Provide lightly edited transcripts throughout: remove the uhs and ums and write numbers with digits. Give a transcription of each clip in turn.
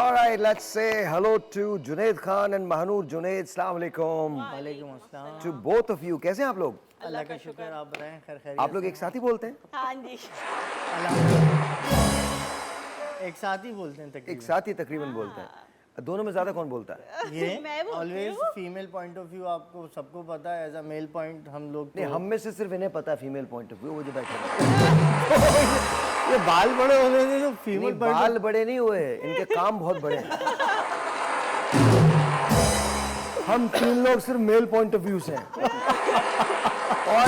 All right, let's say hello to Junaid Khan and Mahanoor Junaid. Assalamu alaikum. वालेकुम अस्सलाम। To both of you. कैसे हैं आप लोग? अल्लाह का शुक्र, आप बताएं खैर खैरियत आप लोग एक साथ ही बोलते हैं? हाँ जी। अल्हम्दुलिल्लाह। एक साथ ही बोलते हैं एक तकरीबन। साथ ही तकरीबन बोलते हैं। दोनों में ज्यादा कौन बोलता है? ये मैं बोलती ऑलवेज हूँ। फीमेल पॉइंट ऑफ व्यू आपको सबको पता है, एज अ मेल पॉइंट हम लोग नहीं, तो हम में से सिर्फ इन्हें पता है फीमेल पॉइंट ऑफ व्यू, वो जो बैठे हैं। ये बाल बड़े होने से जो नहीं, फीमेल बाल बड़े नहीं हुए, इनके काम बहुत बड़े हैं। हम तीन लोग सिर्फ मेल पॉइंट ऑफ व्यू से हैं। और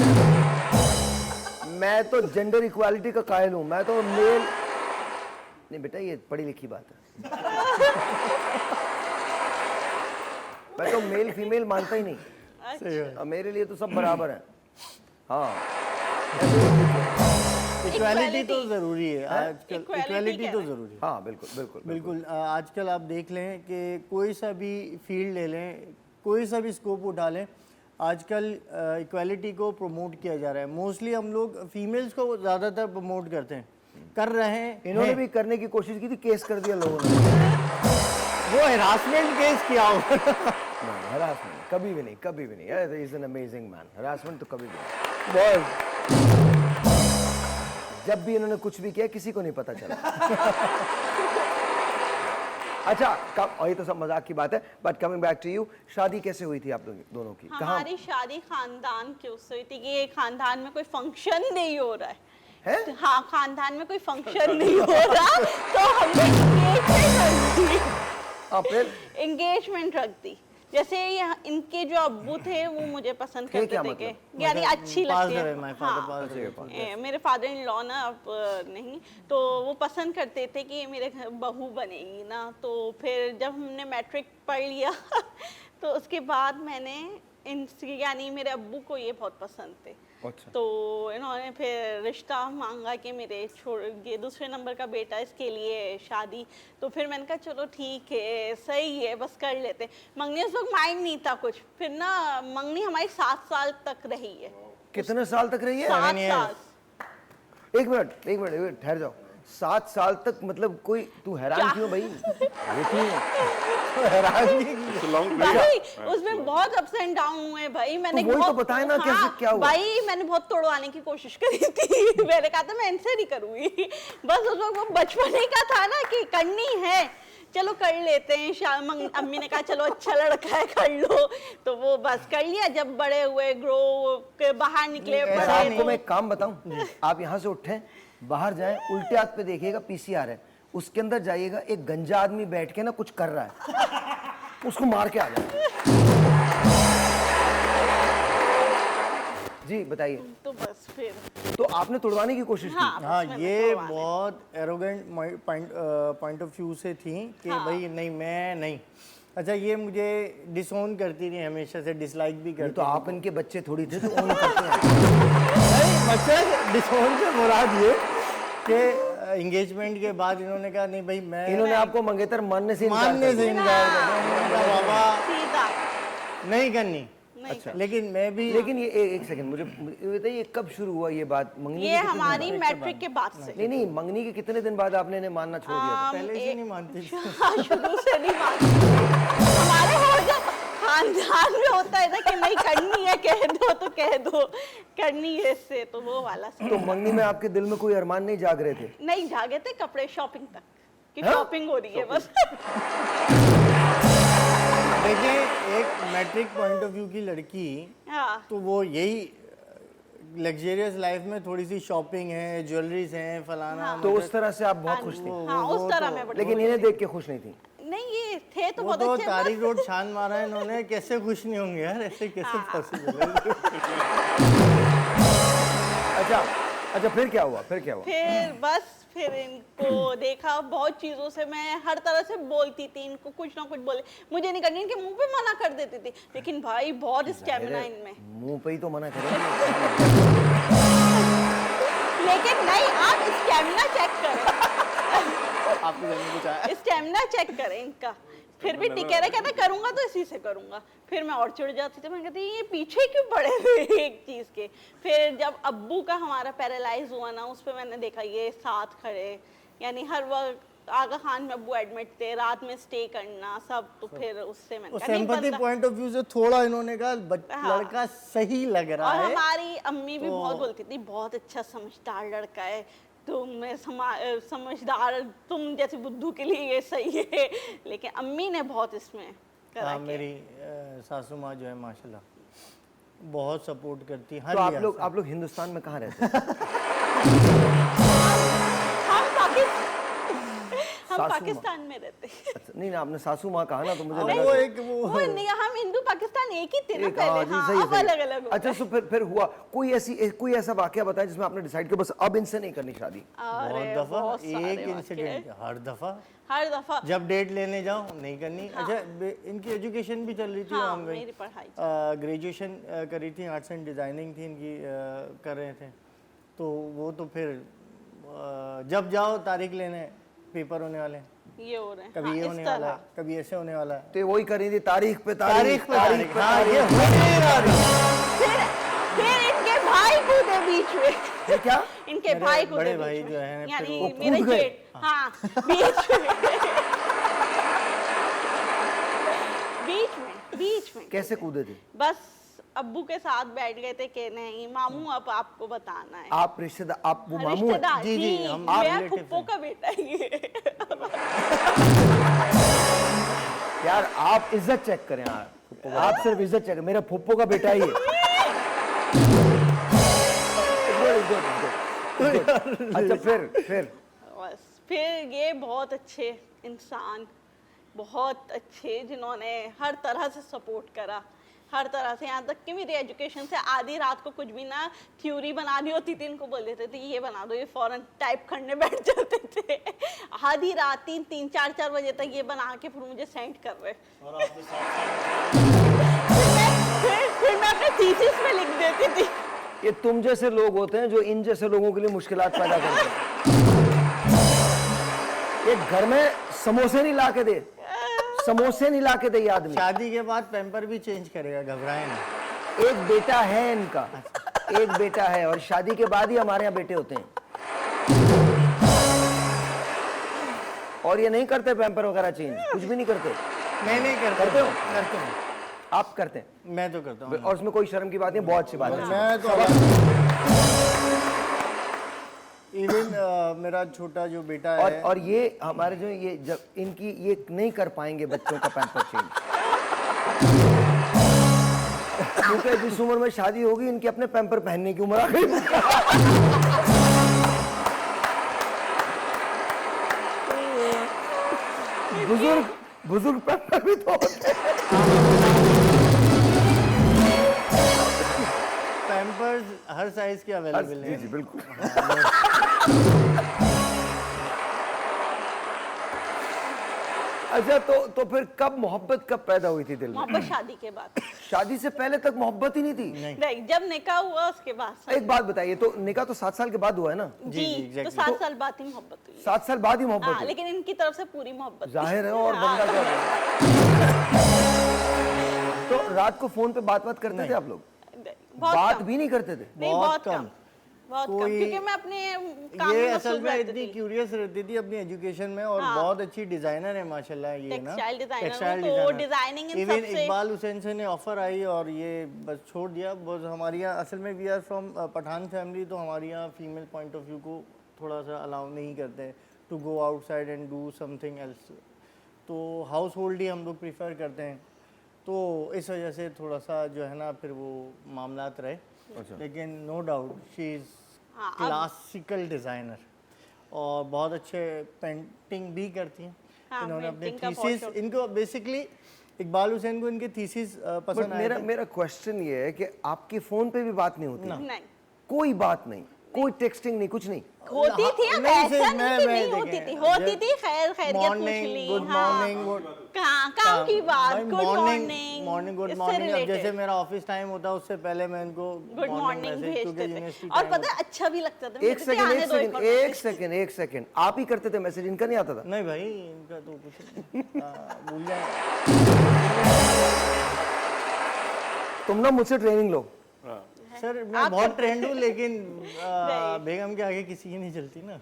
मैं तो जेंडर इक्वालिटी का कायल हूं। मैं तो मेल नहीं बेटा, ये पढ़ी लिखी बात है। मैं तो मेल फीमेल मानता ही नहीं। सही है। अब मेरे लिए तो सब बराबर हैं। हाँ, इक्वालिटी तो जरूरी है आजकल, Equality इक्वालिटी क्या तो है? जरूरी है। हाँ, बिल्कुल बिल्कुल बिल्कुल आजकल आप देख लें कि कोई सा भी फील्ड ले लें, कोई सा भी स्कोप उठा लें, आजकल इक्वालिटी को प्रमोट किया जा रहा है। मोस्टली हम लोग फीमेल्स को ज़्यादातर प्रमोट करते हैं, कर रहे हैं। इन्होंने भी करने की कोशिश की थी, केस कर दिया लोगों ने। वो हरासमेंट केस किया होगा। नहीं, हरासमेंट कभी भी नहीं, कभी भी नहीं। Is an amazing man. Harassment तो कभी भी नहीं। बहुत जब भी इन्होंने कुछ भी किया, किसी को नहीं पता चला। अच्छा, और ये तो सब मजाक की बात है, but coming back to you, शादी कैसे हुई थी आप लोग दोनों की? कहाँ हमारी शादी खानदान की उससे हुई थी कि ये खानदान में कोई फंक्शन नहीं हो रहा है? हाँ, खानदान में कोई फंक्शन नहीं हो रहा तो हमने एंगेजमेंट रख दी। फिर एंगेजमेंट रख दी। जैसे इनके जो अब्बू थे वो मुझे पसंद क्या करते थे मतलब? कि यानी अच्छी लगती है। मेरे फादर इन लॉ ना अब नहीं, तो वो पसंद करते थे कि ये मेरे घर बहू बनेगी ना। तो फिर जब हमने मैट्रिक पढ़ लिया तो उसके बाद मैंने यानी मेरे अब्बू को ये बहुत पसंद थे। अच्छा। तो इन्होंने फिर रिश्ता मांगा कि मेरे ये दूसरे नंबर का बेटा, इसके लिए शादी। तो फिर मैंने कहा चलो ठीक है, सही है, बस कर लेते। मंगनी उस वक्त माइंड नहीं था कुछ। फिर ना मंगनी हमारी 7 साल तक रही है। कितने साल तक रही है? 7 साल। एक मिनट ठहर जाओ। 7 साल तक मतलब कोई, तू हैरान क्यों भाई? हैरान भाई उसमें बहुत अप्स एंड डाउन हुए भाई। मैंने वही तो बताया ना, कैसे क्या हुआ? भाई मैंने बहुत तोड़वाने की कोशिश करी थी। मैंने कहा था मैं इनसे नहीं करूंगी। बस उस वक्त वो बचपने का था ना कि करनी है, चलो कर लेते हैं। अम्मी ने कहा चलो अच्छा लड़का है, कर लो। तो वो बस कर लिया। जब बड़े हुए, ग्रो के बाहर निकले, ऐसा आपको मैं एक काम बताऊं, आप यहाँ से उठे, बाहर जाएं, उल्टे हाथ पे देखिएगा पीसीआर है, उसके अंदर जाइएगा, एक गंजा आदमी बैठ के ना कुछ कर रहा है, उसको मार के आ जाए। जी बताइए। तो बस फिर तो आपने तोड़वाने की कोशिश की? हाँ, ये बहुत एरोगेंट पॉइंट ऑफ व्यू से थी कि भाई नहीं, मैं नहीं। अच्छा, ये मुझे डिसोन करती रही हमेशा से, डिसलाइक भी करती। तो आप इनके बच्चे थोड़ी थे तो ओन करते हैं। नहीं, बच्चे डिसोन से मुराद ये कि एंगेजमेंट के बाद इन्होंने कहा नहीं भाई मैं, इन्होंने आपको मंगेतर मानने से इनकार कर दिया। बाबा सीधा नहीं करनी। नहीं अच्छा, लेकिन मैं भी, लेकिन ये एक सेकंड मुझे बताइए, ये कब शुरू हुआ ये बात? मंगनी ये के कितने हमारी दिन बाद? मैट्रिक के बाद से। नहीं, मंगनी के कितने दिन बाद आपने इन्हें मानना छोड़ दिया था? पहले से नहीं मानती थी। हाँ, शुरू से नहीं मानती। हमारे हो जो खानदान में होता है ना कि नहीं करनी है, कह दो तो कह दो, करनी है इससे, तो वो वाला तो मंगनी में आपके दिल में कोई अरमान नहीं जाग रहे थे? नहीं जागे थे, कपड़े शॉपिंग तक कि हाँ? शॉपिंग हो रही है बस। देखिए, एक मैट्रिक पॉइंट ऑफ व्यू की लड़की, हाँ, तो वो यही लग्जरियस लाइफ में थोड़ी सी शॉपिंग है, ज्वेलरीज हैं, फलाना। तो उस तरह से आप बहुत खुश थे? हाँ, उस तरह मैं बड़ी लेकिन इन्हें देख के खुश नहीं थी? नहीं, ये थे तो वो बहुत तो अच्छे। तारिक रोड छान मारा है इन्होंने, कैसे खुश नहीं होंगे यार, ऐसे कैसे पॉसिबल है? अच्छा, फिर क्या हुआ? फिर बस फिर इनको देखा, बहुत चीजों से मैं हर तरह से बोलती थी, इनको कुछ ना कुछ बोले, मुझे नहीं करनी, इनके मुंह पे मना कर देती थी। लेकिन भाई बहुत स्टेमिना इनमें। मुंह पे ही तो मना करें। लेकिन नहीं, आप स्टेमिना चेक करें। आपके घर में कुछ आया? स्टेमिना चेक करें इनका। फिर भी टिके रहे, कहते करूंगा तो इसी से करूंगा। फिर मैं और चिढ़ जाती थी, मैं कहती ये पीछे क्यों पड़े हुए एक चीज के। फिर जब अब्बू का हमारा पैरालाइज हुआ ना, उस पर मैंने देखा ये साथ खड़े, यानी हर वक्त आगा खान में अब्बू एडमिट थे, रात में स्टे करना सब, तो फिर उससे मैंने कहा नहीं सिंपैथी बनता। पॉइंट ऑफ व्यू से थोड़ा इन्होंने कहा हाँ। लड़का सही लग रहा और है। हमारी अम्मी भी बहुत बोलती थी बहुत अच्छा समझदार लड़का है, तुम समझदार, तुम जैसे बुद्धू के लिए ये सही है। लेकिन अम्मी ने बहुत इसमें करा हाँ, के। मेरी सासू माँ जो है माशाल्लाह बहुत सपोर्ट करती है हर तो लिहाज से। आप लोग हिंदुस्तान में कहाँ रहते हैं? हम सासू माँ। पाकिस्तान में रहते हैं। अच्छा, नहीं आपने सासू माँ कहा ना तो मुझे हाँ, लगा वो कि- एक वो वो नहीं, हम हिंदू पाकिस्तान एक ही थे ना एक, हाँ पहले। जी, हाँ, सही अब है, अलग सही है। अलग अच्छा, तो फिर हुआ कोई ऐसा वाकया बताया जिसमें आपने डिसाइड किया बस अब इनसे नहीं करनी शादी? बहुत दफा एक इंसिडेंट, हर दफा जब डेट लेने जाओ नहीं करनी। अच्छा, इनकी एजुकेशन भी चल रही थी हाँ, ऑनलाइन, मेरी पढ़ाई ग्रेजुएशन करी थी, आर्ट्स एंड डिज़ाइनिंग थी इनकी, कर रहे थे। तो वो तो फिर जब जाओ तारीख लेने, पेपर होने वाले हैं, ये हो रहे हैं। कभी हाँ, ये इस होने वाला तरह। है, कभी ऐसे होने वाला है। तो वही करी थी तारीख पे तारीख पे तारीख, हाँ, तारीख। ये हो नहीं रहा था। फिर इनके भाई कूदे बीच में। ये क्या? इनके मेरे भाई कूदे बड़े बीच भाई में। जो हैं, फिर यानी वो मेरे कूद गए। जेठ, हाँ, बीच में। बीच में कैसे कूदे थे? बस अब्बू के साथ बैठ गए थे कि नहीं मामू अब आपको बताना है। आप रिश्तेदार, आप वो मामू हैं? रिश्तेदार जी, जी, जी, हम मेरा relatives फुप्पो हैं। का बेटा है ये। यार आप इज्जत चेक करें यार, आप सिर्फ इज्जत चेक करें, मेरा फुप्पो का बेटा ही है। Good. अच्छा फिर बस फिर ये बहुत अच्छे इंसान, बहुत अच्छे, जिन्होंने हर तरह से सपोर्ट करा, हर तरह से, यहाँ तक कि मेरी एजुकेशन से आधी रात को कुछ भी ना थ्योरी बनानी होती थी, इनको बोल देते थे ये बना दो, ये फौरन टाइप करने बैठ जाते थे। आधी रात 3-4 बजे तक ये बना के फिर मुझे सेंड कर रहे। फिर मैं अपने थीसिस में लिख देती थी। ये तुम जैसे लोग होते हैं जो इन जैसे लोगों के लिए मुश्किलात पैदा करते हैं। ये घर में समोसे नहीं ला के दे, समोसे नहीं ला के दे ये आदमी। शादी के बाद पैम्पर भी चेंज करेगा, घबराए ना। एक बेटा है इनका, एक बेटा है, और शादी के बाद ही हमारे यहाँ बेटे होते हैं। और ये नहीं करते पैम्पर वगैरह चेंज, कुछ भी नहीं करते। मैं नहीं करता। करते हो? करते हैं, आप करते हैं मैं तो करता हूँ। और उसमें कोई शर्म की बात नहीं, बहुत अच्छी बात है। मैं तो इवन मेरा छोटा जो बेटा है, और ये हमारे जो ये जब इनकी ये नहीं कर पाएंगे बच्चों का पैम्पर चेंज, क्योंकि जिस उम्र में शादी होगी इनकी अपने पैम्पर पहनने की उम्र आ गई। बुजुर्ग पैम्पर भी तो होते हैं। पैम्पर्स हर साइज के अवेलेबल जी हैं। जी बिल्कुल। अच्छा, तो फिर कब मोहब्बत कब पैदा हुई थी दिल में? मोहब्बत शादी के बाद। शादी से पहले तक मोहब्बत ही नहीं थी? नहीं, जब निकाह हुआ उसके बाद। एक बात बताइए, तो निकाह तो 7 साल के बाद हुआ है ना? जी, exactly. तो 7 साल बाद ही मोहब्बत हुई। 7 साल बाद ही मोहब्बत हाँ, हुई। लेकिन इनकी तरफ से पूरी मोहब्बत थी। जाहिर है, और हाँ, बंदा क्या है? तो रात को फोन पे बात करते थे आप लोग? बहुत बात कम। भी नहीं करते थे? नहीं, बहुत कम, बहुत कम, कोई- क्योंकि मैं अपने काम ये में असल मसरूफ में रहती इतनी थी। क्यूरियस रहती थी अपनी एजुकेशन में, और हाँ। बहुत अच्छी डिजाइनर है माशाल्लाह ये ना, टेक्सटाइल डिजाइनर, टेक्सटाइल तो डिजाइनर। डिजाइनिंग इन इवन सबसे। इकबाल हुसैन से ने ऑफर आई और ये बस छोड़ दिया। बस हमारे यहाँ असल में we are from Pathan family, तो हमारे यहाँ फीमेल पॉइंट ऑफ व्यू को थोड़ा सा अलाउ नहीं करते to go outside and do something else, तो हाउस होल्ड ही हम लोग प्रीफर करते हैं। तो इस वजह से थोड़ा सा जो है ना फिर वो मामलात रहे। लेकिन नो डाउट शी इज़ हाँ, क्लासिकल डिज़ाइनर और बहुत अच्छे पेंटिंग भी करती हैं। हाँ, इन्होंने अपने painting का बहुत थीसिस, शौक। इनको बेसिकली इकबाल हुसैन को इनके थीसिस बट पसंद आए थे। मेरा क्वेश्चन ये है कि आपके फोन पे भी बात नहीं होती? नहीं, कोई बात नहीं, कोई टेक्सटिंग नहीं, कुछ नहीं? होती थी, अब नहीं, ऐसा मैं- नहीं कि मैं नहीं होती देखें, थी, होती थी, खैरियत पूछ मॉर्निंग, ली, गुड हाँ। मॉर्निंग, काम की बात, गुड मॉर्निंग, मॉर्निंग, गुड इससे मॉर्निंग। अब जैसे रिलेटेड मेरा ऑफिस टाइम होता है उससे पहले मैं इनको गुड मॉर्निंग मैसेज, क्योंकि भेजते थे, यूनिवर्सिटी और टाइम पता है अच्छा भी लगता था। एक सेकंड, आप ही करते थे मैसेज, इनका नहीं आता था? नहीं भाई, इनका तो कुछ भूल जाए। तुम ना मुझसे ट्रेनिंग लो। सर मैं बहुत ट्रेंड हूँ, लेकिन बेगम के आगे किसी की नहीं चलती ना।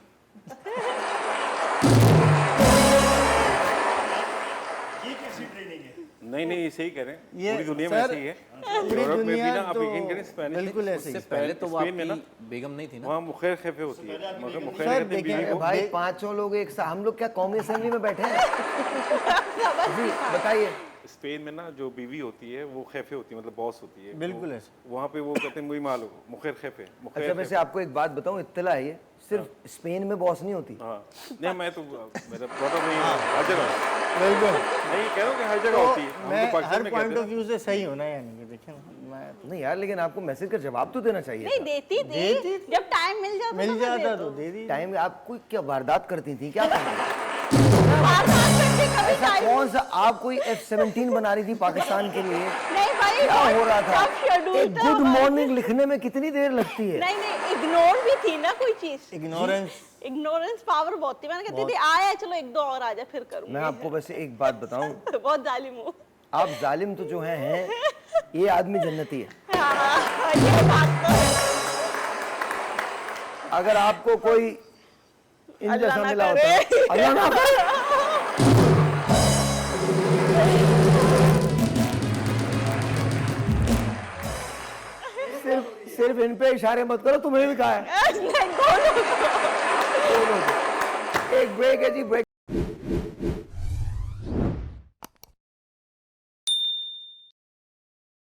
नहीं नहीं, सही कह रहे हैं, ये पूरी दुनिया में सर, ऐसे ही है। पूरी यूरोप में भी दुनिया ना आप तो यकीन करें स्पेनिश बिल्कुल ऐसे ही उससे पहले तो वो स्पेन में आपकी बेगम नहीं थी ना। वहाँ मुखैर खैफे होती है, मगर मुखैर सर, कहते हैं देखिए, बीवी को। भाई 500 लोग एक साथ, हम लोग क्या कौमी असेंबली में बैठे हैं? जी बताइए। स्पेन में ना जो बीवी होती है वो खैफे होती है, मतलब बॉस होती है। बिल्कुल तो ऐसे। वहाँ पे वो कहते हैं मुई मालो मुखैर खैफे, मुखैर अच्छा वैसे आपको एक बात बताऊं, इत्तला है ये, सिर्फ स्पेन में बॉस नहीं होती। हाँ नहीं, मैं तो मेरा प्रोडक्ट नहीं है, हर जगह बिल्कुल। नहीं कह रहा हूँ कि हर जगह तो होती है। हम मैं तो पाकिस्तान हर में पॉइंट कहते ऑफ हैं व्यू से सही होना, यानी कि देखिए मैं नहीं यार, लेकिन आपको मैसेज का जवाब तो देना चाहिए नहीं था। देती थी, जब टाइम मिल जाता मिल तो मैं जाता दे तो दूँ। दे दी। टाइम आप कोई क्या वारदात करती थी क्या करती थी? बात करके कभी ऐसा टाइम कौन सा आप कोई F-17 बना रही थी पाकिस्तान के लिए? नहीं भाई, क्या हो रहा था? सब शेड्यूल एक था गुड हमारा। मॉर्निंग लिखने में कितनी देर लगती है? नहीं इग्नोर भी थी ना कोई चीज। इग्नोरेंस पावर बहुत थी, मैंने कहती थी आया चलो एक दो और आ जा फिर करूंगी। मैं आपको वैसे एक बात बताऊं, बहुत जालिम हूँ। आप जालिम तो जो हैं, ये आदमी जन्नती है। हाँ, ये बात तो है। अगर आपको कोई इन अल्लाह जैसा ना मिला करे। होता, अल्लाह ना करे। सिर्फ इन पे इशारे मत करो, तुम्हें भी कहा है। नहीं, दोनों एक ब्रेक है जी, ब्रेक